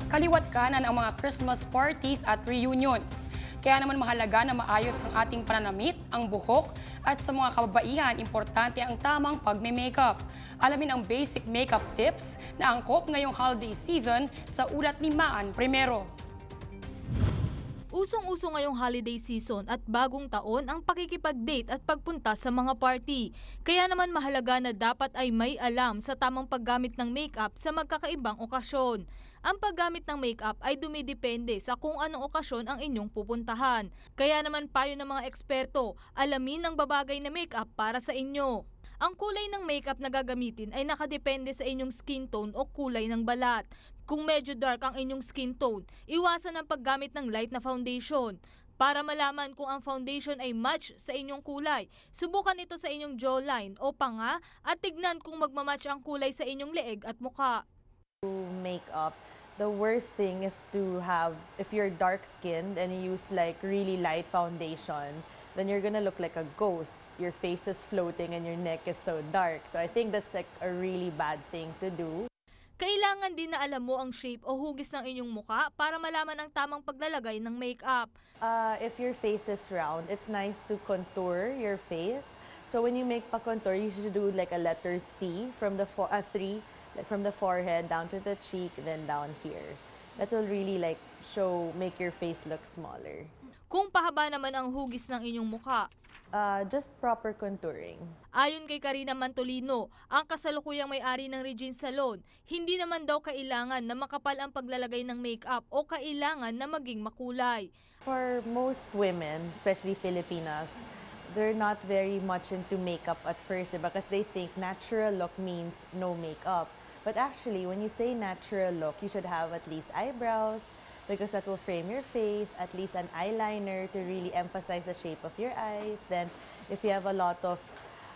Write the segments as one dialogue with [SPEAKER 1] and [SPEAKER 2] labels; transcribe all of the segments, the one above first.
[SPEAKER 1] Kaliwat kanan ang mga Christmas parties at reunions. Kaya naman mahalaga na maayos ang ating pananamit, ang buhok, at sa mga kababaihan, importante ang tamang pagme-makeup. Alamin ang basic makeup tips na angkop ngayong holiday season sa ulat ni Maan Primero.
[SPEAKER 2] Usong-uso ngayong holiday season at bagong taon ang pakikipag-date at pagpunta sa mga party. Kaya naman mahalaga na dapat ay may alam sa tamang paggamit ng makeup sa magkakaibang okasyon. Ang paggamit ng makeup ay dumidepende sa kung anong okasyon ang inyong pupuntahan. Kaya naman payo ng mga eksperto, alamin ang babagay na makeup para sa inyo. Ang kulay ng makeup na gagamitin ay nakadepende sa inyong skin tone o kulay ng balat. Kung medyo dark ang inyong skin tone, iwasan ang paggamit ng light na foundation. Para malaman kung ang foundation ay match sa inyong kulay, subukan ito sa inyong jawline o panga at tignan kung magmamatch ang kulay sa inyong leeg at muka.
[SPEAKER 3] Makeup, the worst thing is to have, if you're dark-skinned and you use like really light foundation, then you're gonna look like a ghost. Your face is floating and your neck is so dark. So I think that's like a really bad thing to do.
[SPEAKER 2] Kailangan din na alam mo ang shape o hugis ng inyong muka para malaman ang tamang paglalagay ng makeup.
[SPEAKER 3] If your face is round, it's nice to contour your face. So when you make pa-contour, you should do like a letter T from the three, like from the forehead down to the cheek, then down here. That will really like make your face look smaller.
[SPEAKER 2] Kung pahaba naman ang hugis ng inyong muka,
[SPEAKER 3] just proper contouring.
[SPEAKER 2] ayon kay Karina Mantolino, ang kasalukuyang may-ari ng Regine Salon, hindi naman daw kailangan na makapal ang paglalagay ng makeup o kailangan na maging makulay.
[SPEAKER 3] For most women, especially Filipinas, they're not very much into makeup at first because they think natural look means no makeup. But actually, when you say natural look, you should have at least eyebrows, because that will frame your face, at least an eyeliner to really emphasize the shape of your eyes. Then, if you have a lot of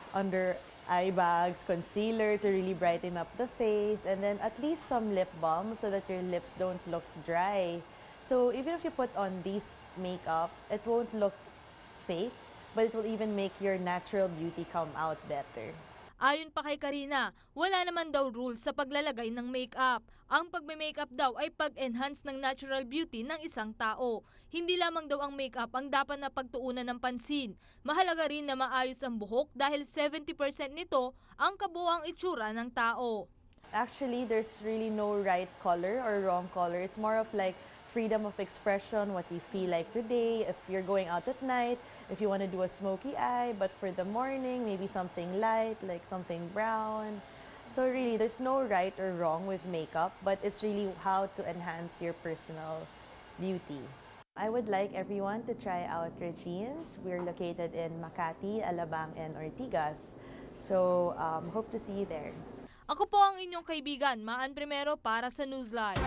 [SPEAKER 3] under eye bags, concealer to really brighten up the face, and then at least some lip balm so that your lips don't look dry. So even if you put on these makeup, it won't look fake, but it will even make your natural beauty come out better.
[SPEAKER 2] Ayon pa kay Karina, wala naman daw rules sa paglalagay ng makeup. Ang pagme-makeup daw ay pag-enhance ng natural beauty ng isang tao. Hindi lamang daw ang makeup ang dapat na pagtuunan ng pansin. Mahalaga rin na maayos ang buhok dahil 70% nito ang kabuuang itsura ng tao.
[SPEAKER 3] Actually, there's really no right color or wrong color. It's more of like freedom of expression, what you feel like today. If you're going out at night, if you want to do a smoky eye, but for the morning, maybe something light, like something brown. So really, there's no right or wrong with makeup, but it's really how to enhance your personal beauty. I would like everyone to try out Regine's. We're located in Makati, Alabang, and Ortigas. So hope to see you there.
[SPEAKER 2] Ako po ang inyong kaibigan, Maan Primero para sa Newsline.